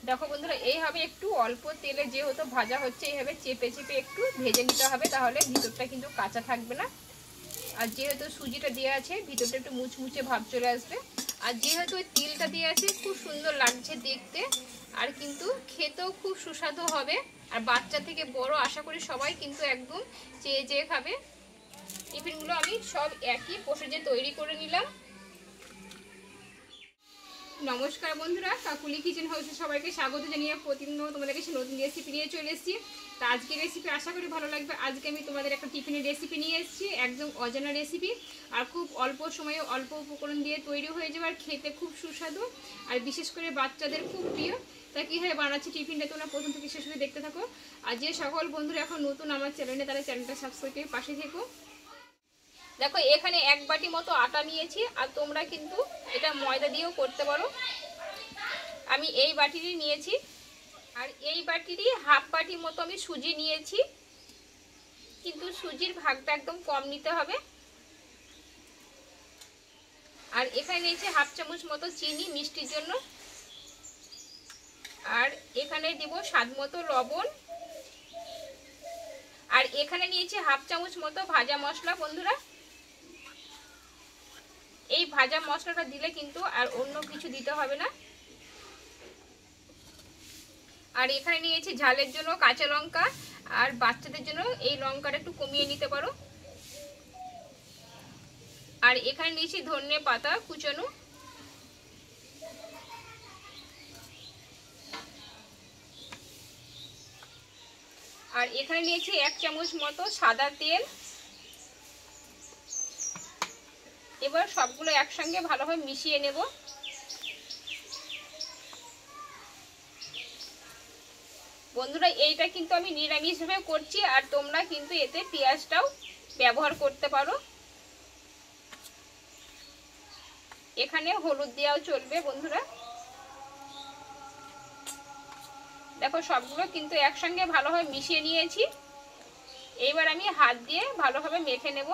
দেখো বন্ধুরা, এইভাবে একটু অল্প তেলে যেহেতু ভাজা হচ্ছে, এইভাবে চেপে চেপে একটু ভেজে নিতে হবে, তাহলে ভিতরটা কিন্তু কাঁচা থাকবে না। আর যেহেতু সুজিটা দেওয়া আছে, ভিতরটা একটু মুচমুচে ভাব চলে আসবে। আর যেহেতু ওই তিলটা দেওয়া আছে, খুব সুন্দর লাগছে দেখতে, আর কিন্তু খেতেও খুব সুস্বাদু হবে। আর বাচ্চা থেকে বড় আশা করি সবাই কিন্তু একদম চেয়ে চেয়ে খাবে। টিফিনগুলো আমি সব একই প্রসেসে তৈরি করে নিলাম। নমস্কার বন্ধুরা, কাকুলি কিচেন হাউসে সবাইকে স্বাগত জানিয়ে প্রতিদিন তোমাদের কাছে নতুন রেসিপি নিয়ে চলে এসেছি। তো আজকে রেসিপি আশা করি ভালো লাগবে। আজকে আমি তোমাদের একটা টিফিনের রেসিপি নিয়ে এসেছি, একদম অজানা রেসিপি, আর খুব অল্প সময়ে অল্প উপকরণ দিয়ে তৈরি হয়ে যাবে, আর খেতে খুব সুস্বাদু, আর বিশেষ করে বাচ্চাদের খুব প্রিয়। তা কীভাবে বানাচ্ছি টিফিনটা তোমরা প্রথম থেকে শেষ করে দেখতে থাকো। আর যে সকল বন্ধুরা এখন নতুন আমার চ্যানেলে, তারা চ্যানেলটা সাবস্ক্রাইব করে পাশে থেকো। দেখো এখানে 1 বাটি মতো আটা নিয়েছি, আর তোমরা কিন্তু এটা ময়দা দিয়েও করতে পারো। আমি এই বাটিরই নিয়েছি, আর এই বাটিরই হাফ বাটি মতো আমি সুজি নিয়েছি, কিন্তু সুজির ভাগটা একদম কম নিতে হবে। আর এখানে নিয়েছি হাফ চামচ মতো চিনি মিষ্টির জন্য, আর এখানে দিব স্বাদ মতো লবণ, আর এখানে নিয়েছি হাফ চামচ মতো ভাজা মশলা। বন্ধুরা, এই ভাজা মশলাটা দিলে কিন্তু আর অন্য কিছু দিতে হবে না। আর এখানে নিয়েছি ঝালের জন্য কাঁচা লঙ্কা, আর বাচ্চাদের জন্য এই লঙ্কাটা একটু কমিয়ে নিতে পারো। আর এখানে নিয়েছি ধনে পাতা কুচানো। আর এখানে নিয়েছি 1 চামচ মতো সাদা তেল। এবার সবগুলো একসঙ্গে ভালোভাবে মিশিয়ে নেব। বন্ধুরা, এইটা কিন্তু আমি নিরামিষভাবে করছি, আর তোমরা কিন্তু এতে পেঁয়াজটাও ব্যবহার করতে পারো। এখানে হলুদ দেওয়াও চলবে। বন্ধুরা দেখো, সবগুলো কিন্তু একসঙ্গে ভালোভাবে মিশিয়ে নিয়েছি। এইবার আমি হাত দিয়ে ভালোভাবে মেখে নেব।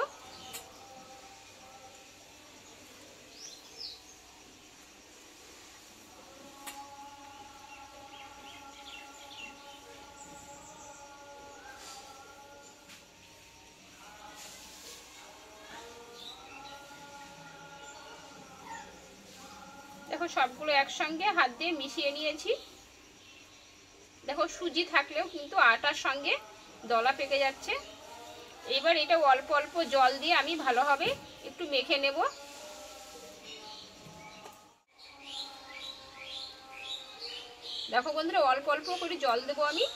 দেখো সবগুলো একসঙ্গে হাত দিয়ে মিশিয়ে নিয়েছি। দেখো সুজি থাকলেও কিন্তু আটার সঙ্গে দলা পেকে যাচ্ছে। এবার এটা অল্প অল্প জল দিয়ে আমি ভালোভাবে একটু মেখে নেব। দেখো বন্ধুরা, অল্প অল্প করে জল দেবো আমি।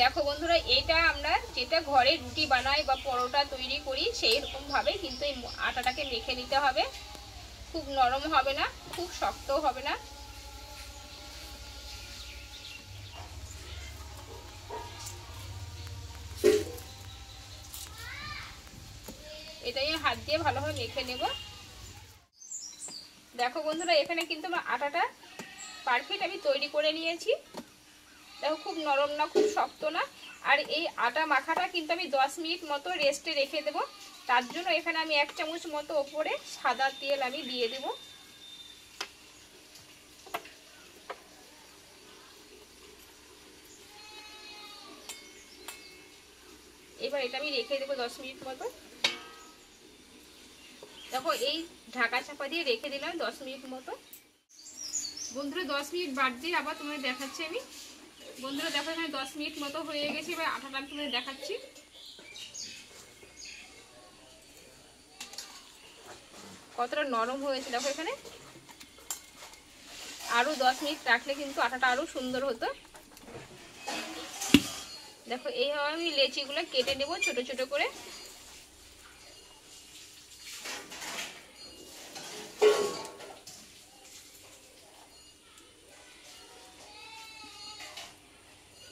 দেখো বন্ধুরা, এটা আমরা যেটা ঘরে রুটি বানাই বা পরোটা তৈরি করি, সেই রকম ভাবে কিন্তু এই আটাটাকে মেখে নিতে হবে। খুব নরম হবে না, খুব শক্তও হবে না। এটাই হাত দিয়ে ভালোভাবে মেখে নেব। দেখো বন্ধুরা, এখানে কিন্তু আমার আটাটা পারফেক্ট আমি তৈরি করে নিয়েছি। দেখো খুব নরম না, খুব শক্ত না। আর এই আটা মাখাটা কিন্তু আমি 10 মিনিট মতো রেস্টে রেখে দেব। তার জন্য এখানে আমি 1 চামচ মতো ওপরে সাদা তেল আমি দিয়ে দেব। এবার এটা আমি রেখে দেবো 10 মিনিট মতো। দেখো এই ঢাকা চাপা দিয়ে রেখে দিলাম 10 মিনিট মতো। বন্ধুরা 10 মিনিট বাদ দিয়ে আবার তোমাদের দেখাচ্ছি আমি। বন্ধুরা দেখো, এখানে 10 মিনিট মতো হয়ে গেছে। এবার আটাটা আমি তোমাদের দেখাচ্ছি। কতটা নরম হয়েছে দেখো। এখানে আরো 10 মিনিট রাখলে কিন্তু আটাটা আরো সুন্দর হতো। দেখো এইভাবে আমি লেচিগুলো কেটে নেব ছোট ছোট করে।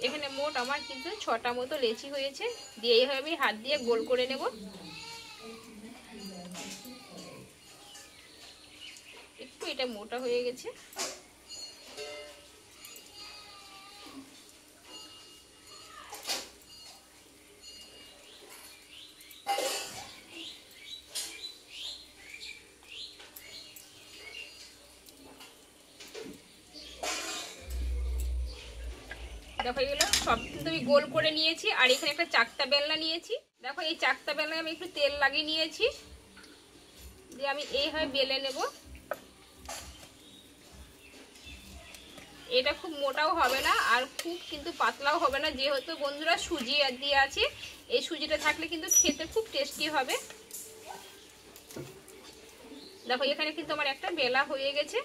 এখানে মোট আমার কিন্তু 6টা মতো লেচি হয়েছে। দিয়ে এইভাবে আমি হাত দিয়ে গোল করে নেব। একটু এটা মোটা হয়ে গেছে। দেখো এগুলো সব কিন্তু আমি গোল করে নিয়েছি। আর এখানে একটা চাকতা বেলনা নিয়েছি। দেখো এই চাকতা বেলনায় আমি একটু তেল লাগিয়ে নিয়েছি, দিয়ে আমি এইভাবে বেলে নেব। এটা খুব মোটাও হবে না আর খুব কিন্তু পাতলাও হবে না, যেহেতু বন্ধুরা সুজি দিয়ে আছে। এই সুজিটা থাকলে কিন্তু খেতে খুব টেস্টি হবে। দেখো এখানে কিন্তু আমার একটা বেলা হয়ে গেছে।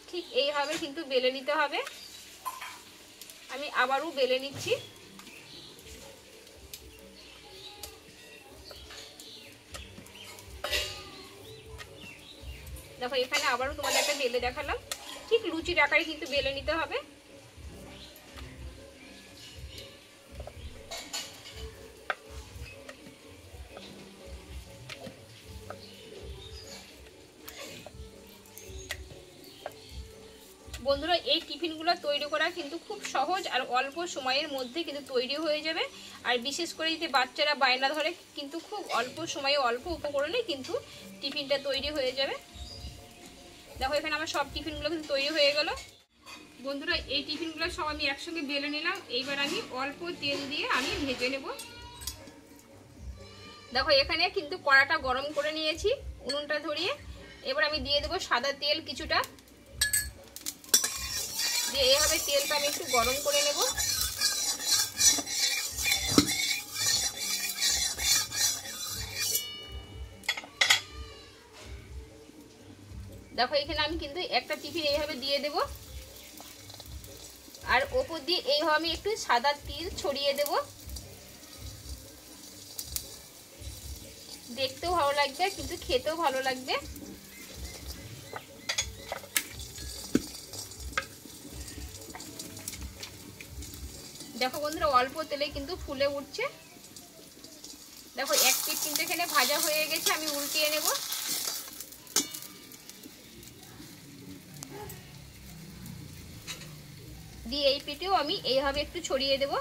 ঠিক এইভাবে কিন্তু বেলে নিতে হবে। আমি আবারও বেলে নিচ্ছি। দেখো এখানে আবারও তোমাদের একটা বেলে দেখালাম। ঠিক লুচির আকারে কিন্তু বেলে নিতে হবে। বন্ধুরা এই টিফিনগুলো তৈরি করা কিন্তু খুব সহজ আর অল্প সময়ের মধ্যে কিন্তু তৈরি হয়ে যাবে। আর বিশেষ করে যদি বাচ্চারা বায়না ধরে কিন্তু খুব অল্প সময়ে অল্প উপকরণে কিন্তু টিফিনটা তৈরি হয়ে যাবে। দেখো এখানে আমার সব টিফিনগুলো কিন্তু তৈরি হয়ে গেল। বন্ধুরা এই টিফিনগুলো সব আমি একসঙ্গে বেলে নিলাম। এইবার আমি অল্প তেল দিয়ে আমি ভেজে নেব। দেখো এখানে কিন্তু কড়াটা গরম করে নিয়েছি উনুনটা ধরিয়ে। এবার আমি দিয়ে দেবো সাদা তেল কিছুটা, দিয়ে এইভাবে তেলটা আমি একটু গরম করে নেব। দেখো এখানে আমি কিন্তু একটা টিফিন এইভাবে দিয়ে দেব, আর ওপর দিয়ে এইভাবে আমি একটু সাদা তিল ছড়িয়ে দেব। দেখতেও ভালো লাগবে কিন্তু খেতেও ভালো লাগবে। দেখো বন্ধুরা অল্প তেলে কিন্তু ফুলে উঠছে। দেখো এক পিঠ কিন্তু এখানে ভাজা হয়ে গেছে, আমি উল্টিয়ে নেব। দিয়ে এই পিঠেও আমি এইভাবে একটু ছড়িয়ে দেব।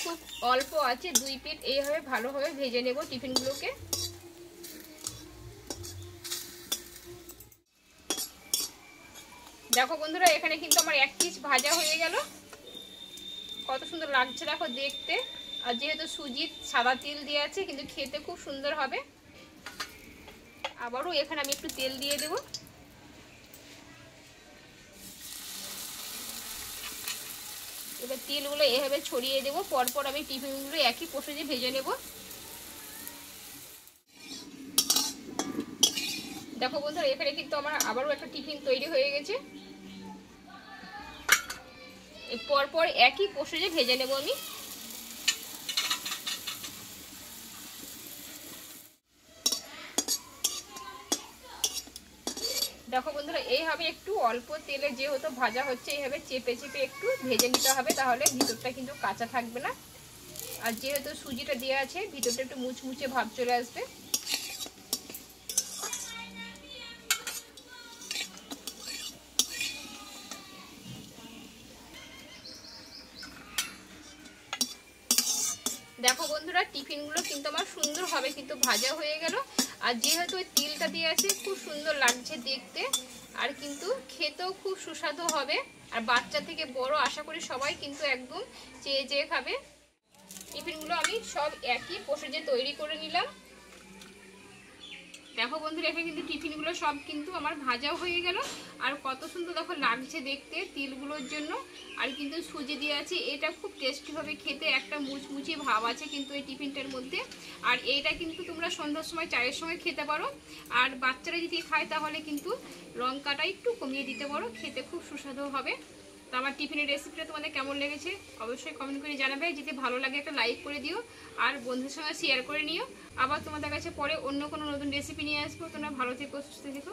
খুব অল্প আছে দুই পিঠ এইভাবে ভালোভাবে ভেজে নেব টিফিনগুলোকে। দেখো বন্ধুরা এখানে কিন্তু আমার এক পিস ভাজা হয়ে গেল। কত সুন্দর লাগছে দেখো দেখতে। আর যেহেতু সুজির সাদা তেল দিয়ে আছে কিন্তু খেতে খুব সুন্দর হবে। আবারও এখানে আমি একটু তেল দিয়ে দেব। এবার তেলগুলো এভাবে ছড়িয়ে দেবো। পরপর আমি টিফিনগুলো একই প্রসেসে ভেজে নেব। দেখো বন্ধুরা এখানে কিন্তু আমার আবারও একটা টিফিন তৈরি হয়ে গেছে। পরপর একই প্রসেসে ভেজে নেব আমি। দেখো বন্ধুরা এইভাবে একটু অল্প তেলে যেহেতু ভাজা হচ্ছে এইভাবে চেপে চেপে একটু ভেজে নিতে হবে, তাহলে ভিতরটা কিন্তু কাঁচা থাকবে না। আর যেহেতু সুজিটা দেওয়া আছে ভিতরটা একটু মুচমুচে ভাব চলে আসবে। দেখো বন্ধুরা টিফিনগুলো কিন্তু আমার সুন্দরভাবে কিন্তু ভাজা হয়ে গেল। আর যেহেতু ওই তিলটা দিয়ে আছে খুব সুন্দর লাগছে দেখতে, আর কিন্তু খেতেও খুব সুস্বাদু হবে। আর বাচ্চা থেকে বড় আশা করি সবাই কিন্তু একদম চেয়ে চেয়ে খাবে। টিফিনগুলো আমি সব একই প্রসেসে তৈরি করে নিলাম। দেখো বন্ধুরা এখানে কিন্তু টিফিনগুলো সব কিন্তু আমার ভাজাও হয়ে গেল। আর কত সুন্দর দেখো লাগছে দেখতে তিলগুলোর জন্য। আর কিন্তু সুজি দিয়ে আছে, এটা খুব টেস্টি হবে খেতে, একটা মুচমুচে ভাব আছে কিন্তু এই টিফিনটার মধ্যে। আর এইটা কিন্তু তোমরা সন্ধ্যার সময় চায়ের সঙ্গে খেতে পারো। আর বাচ্চারা যদি খায় তাহলে কিন্তু লঙ্কাটা একটু কমিয়ে দিতে পারো, খেতে খুব সুস্বাদু হবে। তো আমার টিফিনের রেসিপিটা তোমাদের কেমন লেগেছে অবশ্যই কমেন্ট করে জানাবে। যদি ভালো লাগে একটা লাইক করে দিও আর বন্ধুদের সঙ্গে শেয়ার করে নিও। আবার তোমাদের কাছে পরে অন্য কোনো নতুন রেসিপি নিয়ে আসবো। তোমরা ভালো থেকো, সুস্থ থেকো।